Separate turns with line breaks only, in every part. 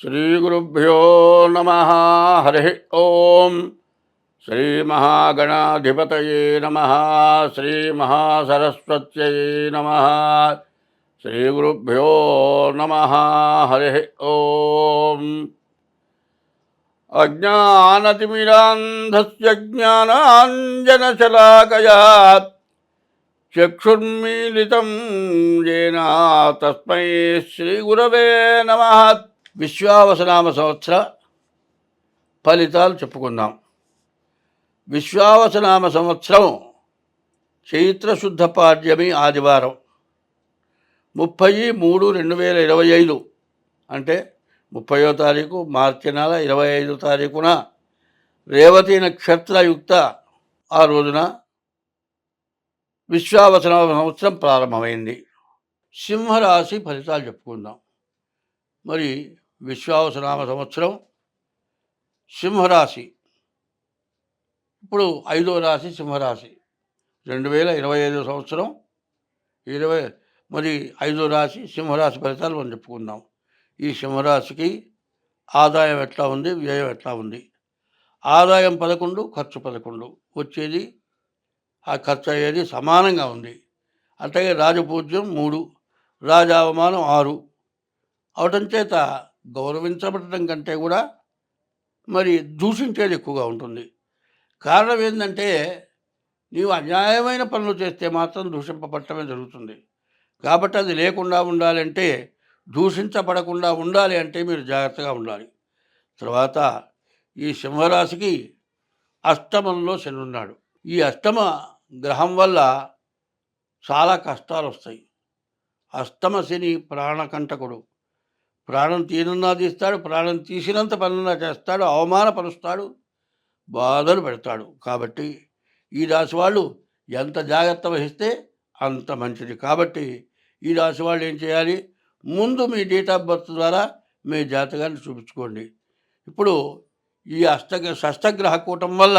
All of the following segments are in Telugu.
శ్రీగురుభ్యో నమ. హరి ఓం. శ్రీమహాగణాధిపతయే నమ. శ్రీమహాసరస్వత్యై నమ. శ్రీగురుభ్యో నమ. హరి ఓం. అజ్ఞానతిమిరాంధస్య జ్ఞానాంజనశలాకయా చక్షుర్మీలితం येन తస్మై శ్రీగురవే నమః. విశ్వావసనామ సంవత్సర ఫలితాలు చెప్పుకుందాం. విశ్వావసనామ సంవత్సరం చైత్రశుద్ధ పాడ్యమి ఆదివారం 30/3/2025 అంటే 30వ తారీఖు మార్చి నెల 25వ తారీఖున రేవతి నక్షత్రయుక్త ఆ రోజున విశ్వావసనామ సంవత్సరం ప్రారంభమైంది. సింహరాశి ఫలితాలు చెప్పుకుందాం. మరి విశ్వావసనామ సంవత్సరం సింహరాశి, ఇప్పుడు 5వ రాశి సింహరాశి. 2025 సంవత్సరం 5వ రాశి సింహరాశి ఫలితాలు మనం చెప్పుకుందాం. ఈ సింహరాశికి ఆదాయం ఎట్లా ఉంది, వ్యయం ఎట్లా ఉంది? ఆదాయం 11, ఖర్చు 11, వచ్చేది ఆ ఖర్చు అయ్యేది సమానంగా ఉంది. అట్లాగే రాజపూజ్యం 3, రాజావమానం 6 అవటం చేత గౌరవించబడటం కంటే కూడా మరి దూషించేది ఎక్కువగా ఉంటుంది. కారణం ఏంటంటే నీవు అన్యాయమైన పనులు చేస్తే మాత్రం దూషింపబడటమే జరుగుతుంది. కాబట్టి అది లేకుండా ఉండాలంటే, దూషించబడకుండా ఉండాలి అంటే మీరు జాగ్రత్తగా ఉండాలి. తర్వాత ఈ సింహరాశికి అష్టమంలో శని ఉన్నాడు. ఈ అష్టమ గ్రహం వల్ల చాలా కష్టాలు వస్తాయి. అష్టమ శని ప్రాణకంటకుడు. ప్రాణం తీనున్నా తీస్తాడు, ప్రాణం తీసినంత పనున్నా చేస్తాడు, అవమానపరుస్తాడు, బాధలు పెడతాడు. కాబట్టి ఈ రాశి వాళ్ళు ఎంత జాగ్రత్త వహిస్తే అంత మంచిది. కాబట్టి ఈ రాశి వాళ్ళు ఏం చేయాలి? ముందు మీ డేట్ ఆఫ్ బర్త్ ద్వారా మీ జాతకాన్ని చూపించుకోండి. ఇప్పుడు ఈ షష్టగ్రహ కూటం వల్ల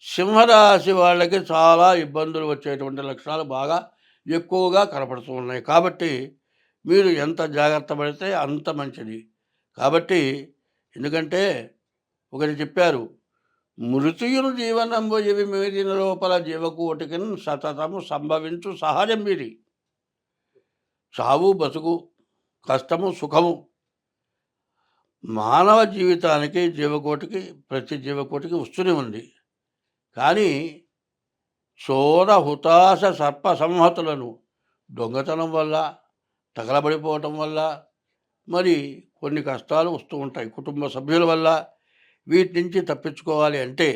సింహరాశి వాళ్ళకి చాలా ఇబ్బందులు వచ్చేటువంటి లక్షణాలు బాగా ఎక్కువగా కనపడుతూ ఉన్నాయి. కాబట్టి మీరు ఎంత జాగ్రత్త పడితే అంత మంచిది. కాబట్టి ఎందుకంటే ఒకటి చెప్పారు, మృత్యును జీవనంబు ఇవి మీదిన లోపల జీవకోటికి సతతము సంభవించు సహజం మీది. చావు బతుకు, కష్టము సుఖము మానవ జీవితానికి జీవకోటికి ప్రతి జీవకోటికి వస్తూనే ఉంది. కానీ చోర హుతాశ సర్ప సంహతులను దొంగతనం వల్ల, తగలబడిపోవటం వల్ల మరి కొన్ని కష్టాలు వస్తూ ఉంటాయి కుటుంబ సభ్యుల వల్ల. వీటి నుంచి తప్పించుకోవాలి అంటే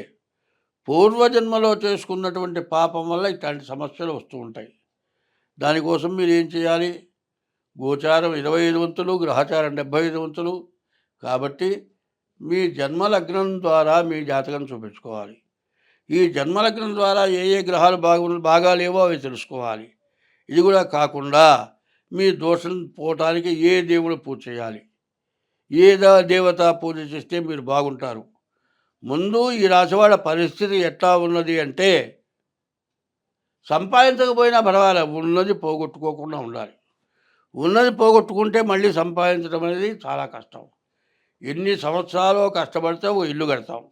పూర్వజన్మలో చేసుకున్నటువంటి పాపం వల్ల ఇట్లాంటి సమస్యలు వస్తూ ఉంటాయి. దానికోసం మీరు ఏం చేయాలి? గోచారం 25 వంతులు, గ్రహచారం 75 వంతులు. కాబట్టి మీ జన్మలగ్నం ద్వారా మీ జాతకం చూపించుకోవాలి. ఈ జన్మలగ్నం ద్వారా ఏ ఏ గ్రహాలు బాగాలేవో అవి తెలుసుకోవాలి. ఇది కూడా కాకుండా మీ దోషం పోవటానికి ఏ దేవుడు పూజ చేయాలి, ఏ దేవత పూజ చేస్తే మీరు బాగుంటారు. ముందు ఈ రాశివాళ్ళ పరిస్థితి ఎట్లా ఉన్నది అంటే, సంపాదించకపోయినా పర్వాలేదు, ఉన్నది పోగొట్టుకోకుండా ఉండాలి. ఉన్నది పోగొట్టుకుంటే మళ్ళీ సంపాదించడం అనేది చాలా కష్టం. ఎన్ని సంవత్సరాలు కష్టపడితే ఒక ఇల్లు కడతాం,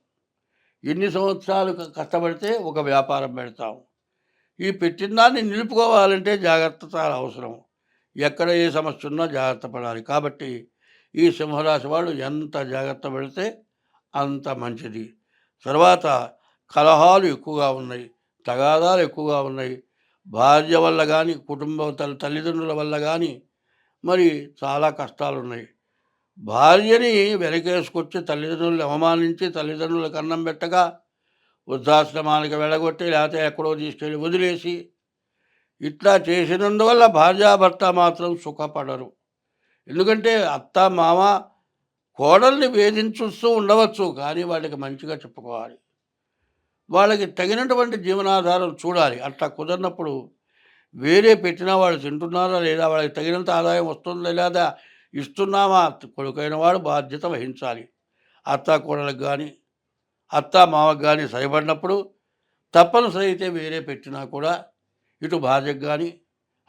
ఎన్ని సంవత్సరాలు కష్టపడితే ఒక వ్యాపారం పెడతాం. ఈ పెట్టిన దాన్ని నిలుపుకోవాలంటే జాగ్రత్త చాలా అవసరం. ఎక్కడ ఏ సమస్య ఉన్నా జాగ్రత్త పడాలి. కాబట్టి ఈ సింహరాశి వాళ్ళు ఎంత జాగ్రత్త పడితే అంత మంచిది. తర్వాత కలహాలు ఎక్కువగా ఉన్నాయి, తగాదాలు ఎక్కువగా ఉన్నాయి. భార్య వల్ల కానీ, కుటుంబ తల్లిదండ్రుల వల్ల కానీ మరి చాలా కష్టాలు ఉన్నాయి. భార్యని వెనకేసుకొచ్చి తల్లిదండ్రులను అవమానించి, తల్లిదండ్రులకు అన్నం పెట్టగా వృద్ధాశ్రమానికి వెళ్ళగొట్టి, లేకపోతే ఎక్కడో తీసుకెళ్ళి వదిలేసి, ఇట్లా చేసినందువల్ల భార్యాభర్త మాత్రం సుఖపడరు. ఎందుకంటే అత్త మామ కోడల్ని వేధించుస్తూ ఉండవచ్చు, కానీ వాళ్ళకి మంచిగా చెప్పుకోవాలి. వాళ్ళకి తగినటువంటి జీవనాధారం చూడాలి. అట్లా కుదరినప్పుడు వేరే పెట్టినా వాళ్ళు తింటున్నారా లేదా, వాళ్ళకి తగినంత ఆదాయం వస్తుందా లేదా, ఇస్తున్నామా, కొడుకైన వాడు బాధ్యత వహించాలి. అత్త కోడలకు కానీ, అత్త మామకు కానీ సరిపడినప్పుడు తప్పనిసరి అయితే వేరే పెట్టినా కూడా ఇటు భార్యకు కానీ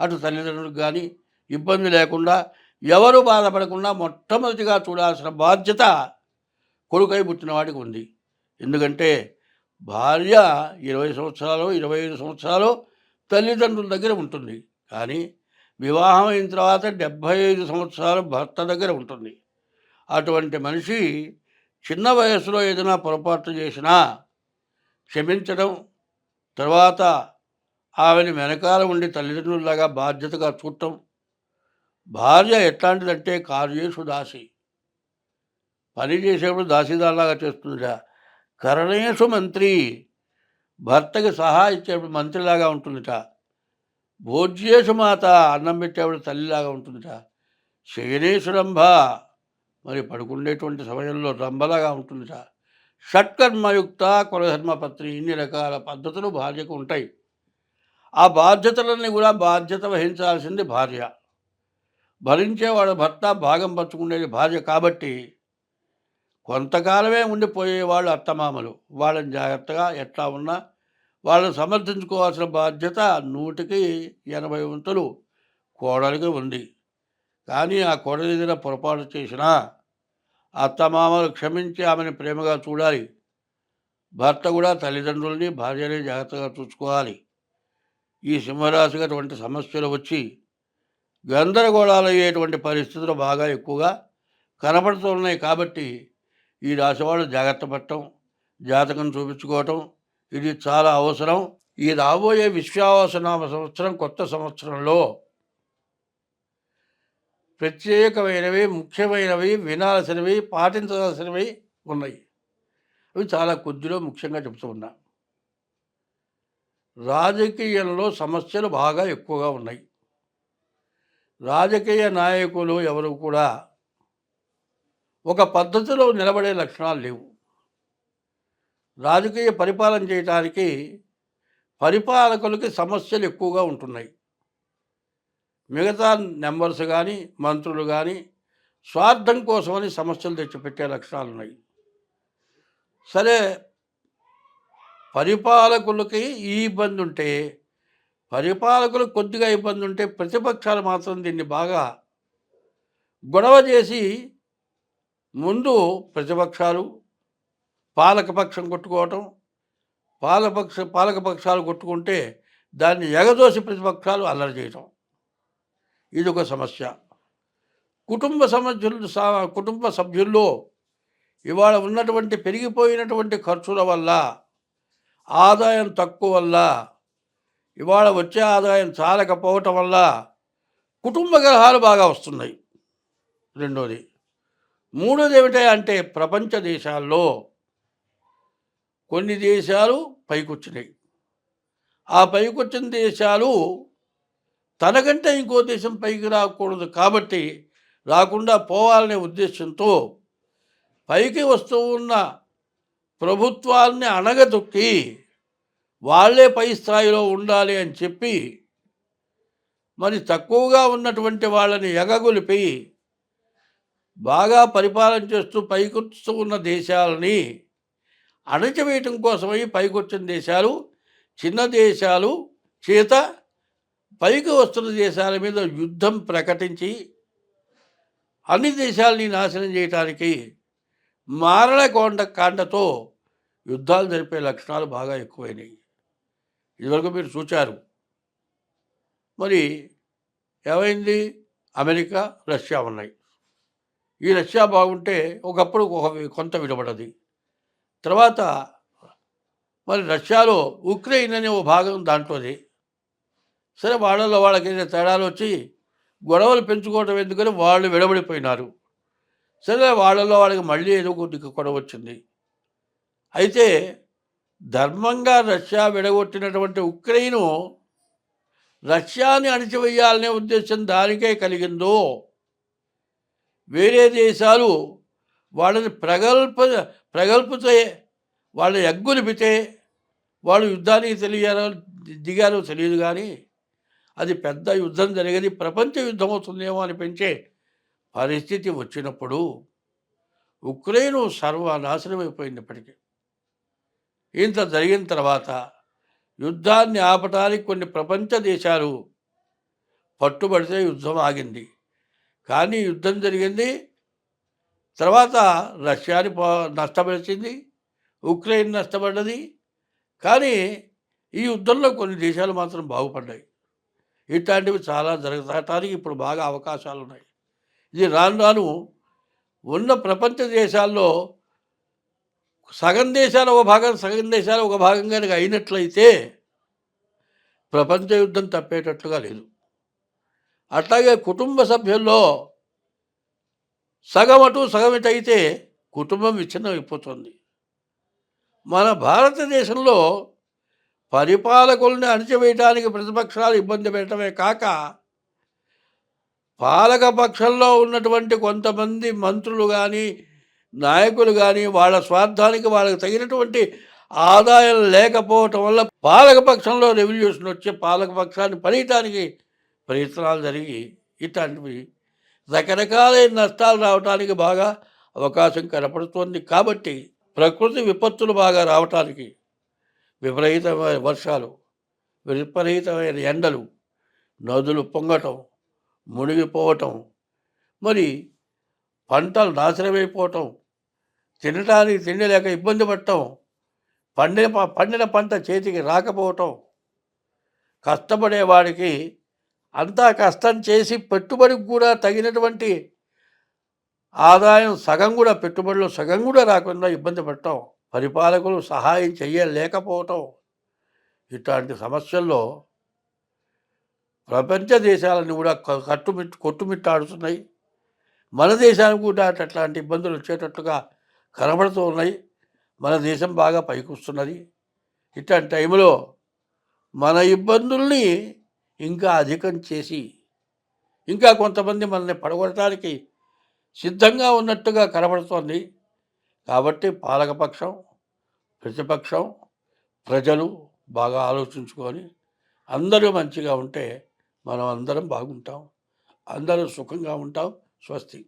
అటు తల్లిదండ్రులకు కానీ ఇబ్బంది లేకుండా ఎవరు బాధపడకుండా మొట్టమొదటిగా చూడాల్సిన బాధ్యత కొడుకై పుట్టిన వాడికి ఉంది. ఎందుకంటే భార్య 20 సంవత్సరాలు 25 సంవత్సరాలు తల్లిదండ్రుల దగ్గర ఉంటుంది. కానీ వివాహం అయిన తర్వాత 75 సంవత్సరాలు భర్త దగ్గర ఉంటుంది. అటువంటి మనిషి చిన్న వయసులో ఏదైనా పొరపాటు చేసినా క్షమించడం, తర్వాత ఆమెను వెనకాల ఉండి తల్లిదండ్రులలాగా బాధ్యతగా చూడటం. భార్య ఎట్లాంటిదంటే కార్యేషు దాసి, పని చేసేప్పుడు దాసీదారులాగా చేస్తుందిట. కరణేషు మంత్రి, భర్తకి సలహా ఇచ్చేప్పుడు మంత్రిలాగా ఉంటుందిట. భోజ్యేషు మాత, అన్నం పెట్టేప్పుడు తల్లిలాగా ఉంటుందిట. శయనేషు రంభ, మరి పడుకునేటువంటి సమయంలో రంభలాగా ఉంటుందిట. షట్కర్మయుక్త కులధర్మపత్ని, ఇన్ని రకాల పద్ధతులు భార్యకు ఉంటాయి. ఆ బాధ్యతలన్నీ కూడా బాధ్యత వహించాల్సింది భార్య. భరించేవాడు భర్త, భాగం పంచుకునేది భార్య. కాబట్టి కొంతకాలమే ఉండిపోయేవాళ్ళు అత్తమామలు. వాళ్ళని జాగ్రత్తగా ఎట్లా ఉన్నా వాళ్ళని సమర్థించుకోవాల్సిన బాధ్యత 100కి 80 వంతులు కోడలికి ఉంది. కానీ ఆ కోడలి ఏదైనా పొరపాటు చేసినా అత్తమామలు క్షమించి ఆమెను ప్రేమగా చూడాలి. భర్త కూడా తల్లిదండ్రుల్ని, భార్యని జాగ్రత్తగా చూసుకోవాలి. ఈ సింహరాశికి అటువంటి సమస్యలు వచ్చి గందరగోళాలు అయ్యేటువంటి పరిస్థితులు బాగా ఎక్కువగా కనపడుతున్నాయి. కాబట్టి ఈ రాశి వాళ్ళు జాగ్రత్త పడటం, జాతకం చూపించుకోవటం ఇది చాలా అవసరం. ఈ రాబోయే విశ్వావసనామ సంవత్సరం, కొత్త సంవత్సరంలో ప్రత్యేకమైనవి, ముఖ్యమైనవి, వినాల్సినవి, పాటించాల్సినవి ఉన్నాయి. అవి చాలా కొద్దిలో ముఖ్యంగా చెబుతూ ఉన్నా. రాజకీయంలో సమస్యలు బాగా ఎక్కువగా ఉన్నాయి. రాజకీయ నాయకులు ఎవరు కూడా ఒక పద్ధతిలో నిలబడే లక్షణాలు లేవు. రాజకీయ పరిపాలన చేయడానికి పరిపాలకులకి సమస్యలు ఎక్కువగా ఉంటున్నాయి. మిగతా మెంబర్స్ కానీ, మంత్రులు కానీ స్వార్థం కోసమని సమస్యలు తెచ్చిపెట్టే లక్షణాలు ఉన్నాయి. సరే, పరిపాలకులకి ఈ ఇబ్బంది ఉంటే, పరిపాలకులకు కొద్దిగా ఇబ్బంది ఉంటే, ప్రతిపక్షాలు మాత్రం దీన్ని బాగా గొడవ చేసి ముందు ప్రతిపక్షాలు పాలకపక్షం కొట్టుకోవటం, పాలకపక్షాలు కొట్టుకుంటే దాన్ని ఎగదోసి ప్రతిపక్షాలు అల్లరి చేయటం. ఇది ఒక సమస్య. కుటుంబ సభ్యుల్లో ఇవాళ ఉన్నటువంటి పెరిగిపోయినటువంటి ఖర్చుల వల్ల, ఆదాయం తక్కువ వల్ల, ఇవాళ వచ్చే ఆదాయం చాలకపోవటం వల్ల కుటుంబ కలహాలు బాగా వస్తున్నాయి. రెండోది. మూడోది ఏమిటంటే ప్రపంచ దేశాల్లో కొన్ని దేశాలు పైకొచ్చినాయి. ఆ పైకొచ్చిన దేశాలు తనకంటే ఇంకో దేశం పైకి రాకూడదు కాబట్టి, రాకుండా పోవాలనే ఉద్దేశంతో పైకి వస్తూ ఉన్న ప్రభుత్వాల్ని అణగదొక్కి వాళ్ళే పై స్థాయిలో ఉండాలి అని చెప్పి, మరి తక్కువగా ఉన్నటువంటి వాళ్ళని ఎగగొలిపి బాగా పరిపాలన చేస్తూ పైకొస్తూ ఉన్న దేశాలని అణచివేయటం కోసమై పైకొచ్చిన దేశాలు చిన్న దేశాలు చేత పైకి వస్తున్న దేశాల మీద యుద్ధం ప్రకటించి అన్ని దేశాలని నాశనం చేయటానికి కాండతో యుద్ధాలు జరిపే లక్షణాలు బాగా ఎక్కువైనాయి. ఇదివరకు మీరు చూచారు. మరి ఏమైంది? అమెరికా, రష్యా ఉన్నాయి. ఈ రష్యా బాగుంటే ఒకప్పుడు కొంత విడబడది. తర్వాత మరి రష్యాలో ఉక్రెయిన్ అనే ఓ భాగం దాంట్లోది. సరే, వాళ్ళలో వాళ్ళకైతే తేడాలు వచ్చి గొడవలు పెంచుకోవడం ఎందుకని వాళ్ళు విడబడిపోయినారు. సరే, వాళ్ళలో వాళ్ళకి మళ్ళీ ఏదో కొద్దిగా గొడవ వచ్చింది. అయితే ధర్మంగా రష్యా విడగొట్టినటువంటి ఉక్రెయిను రష్యాని అణిచివేయాలనే ఉద్దేశం దానికే కలిగిందో, వేరే దేశాలు వాళ్ళని ప్రగల్పితే, వాళ్ళని ఎగ్గులిపితే వాళ్ళు యుద్ధానికి దిగారో తెలియదు. కానీ అది పెద్ద యుద్ధం జరిగేది, ప్రపంచ యుద్ధం అవుతుందేమో అనిపించే పరిస్థితి వచ్చినప్పుడు ఉక్రెయిన్ సర్వనాశనం అయిపోయింది. ఇప్పటికీ ఇంత జరిగిన తర్వాత యుద్ధాన్ని ఆపటానికి కొన్ని ప్రపంచ దేశాలు పట్టుబడితే యుద్ధం ఆగింది. కానీ యుద్ధం జరిగింది. తర్వాత రష్యాని నష్టపరిచింది. ఉక్రెయిన్ నష్టపడ్డది. కానీ ఈ యుద్ధంలో కొన్ని దేశాలు మాత్రం బాగుపడ్డాయి. ఇట్లాంటివి చాలా జరగటానికి ఇప్పుడు బాగా అవకాశాలున్నాయి. ఇది రాను రాను ఉన్న ప్రపంచ దేశాల్లో సగం దేశాలు ఒక భాగం, సగం దేశాలు ఒక భాగం గనుక అయినట్లయితే ప్రపంచ యుద్ధం తప్పేటట్లుగా లేదు. అట్లాగే కుటుంబ సభ్యుల్లో సగం అటు సగం ఇటు అయితే కుటుంబం విచ్ఛిన్నమైపోతుంది. మన భారతదేశంలో పరిపాలకుల్ని అణచివేయటానికి ప్రతిపక్షాలు ఇబ్బంది పెట్టడమే కాక, పాలక పక్షంలో ఉన్నటువంటి కొంతమంది మంత్రులు కానీ, నాయకులు కానీ వాళ్ళ స్వార్థానికి వాళ్ళకి తగినటువంటి ఆదాయం లేకపోవటం వల్ల పాలక పక్షంలో రెవల్యూషన్ వచ్చి పాలక పక్షాన్ని పడేయటానికి ప్రయత్నాలు జరిగి ఇట్లాంటివి రకరకాలైన నష్టాలు రావడానికి బాగా అవకాశం కనపడుతోంది. కాబట్టి ప్రకృతి విపత్తులు బాగా రావటానికి విపరీతమైన వర్షాలు, విపరీతమైన ఎండలు, నదులు పొంగటం, మునిగిపోవటం, మరి పంటలు నాశనమైపోవటం, తినటానికి తిండి లేక ఇబ్బంది పడటం, పండిన పంట చేతికి రాకపోవటం, కష్టపడేవాడికి అంతా కష్టం చేసి పెట్టుబడికి కూడా తగినటువంటి ఆదాయం సగం కూడా, పెట్టుబడిలో సగం కూడా రాకుండా ఇబ్బంది పడటం, పరిపాలకులు సహాయం చేయలేకపోవటం, ఇట్లాంటి సమస్యల్లో ప్రపంచ దేశాలను కూడా కొట్టుమిట్టాడుతున్నాయి. మన దేశానికి కూడా అట్లాంటి ఇబ్బందులు వచ్చేటట్లుగా కనబడుతూ ఉన్నాయి. మన దేశం బాగా పైకి వస్తున్నది. ఇట్లాంటి టైంలో మన ఇబ్బందుల్ని ఇంకా అధికం చేసి ఇంకా కొంతమంది మనల్ని పడగొట్టడానికి సిద్ధంగా ఉన్నట్టుగా కనబడుతోంది. కాబట్టి పాలకపక్షం, ప్రతిపక్షం, ప్రజలు బాగా ఆలోచించుకొని అందరూ మంచిగా ఉంటే మనం అందరం బాగుంటాం, అందరూ సుఖంగా ఉంటాం. స్వస్తి.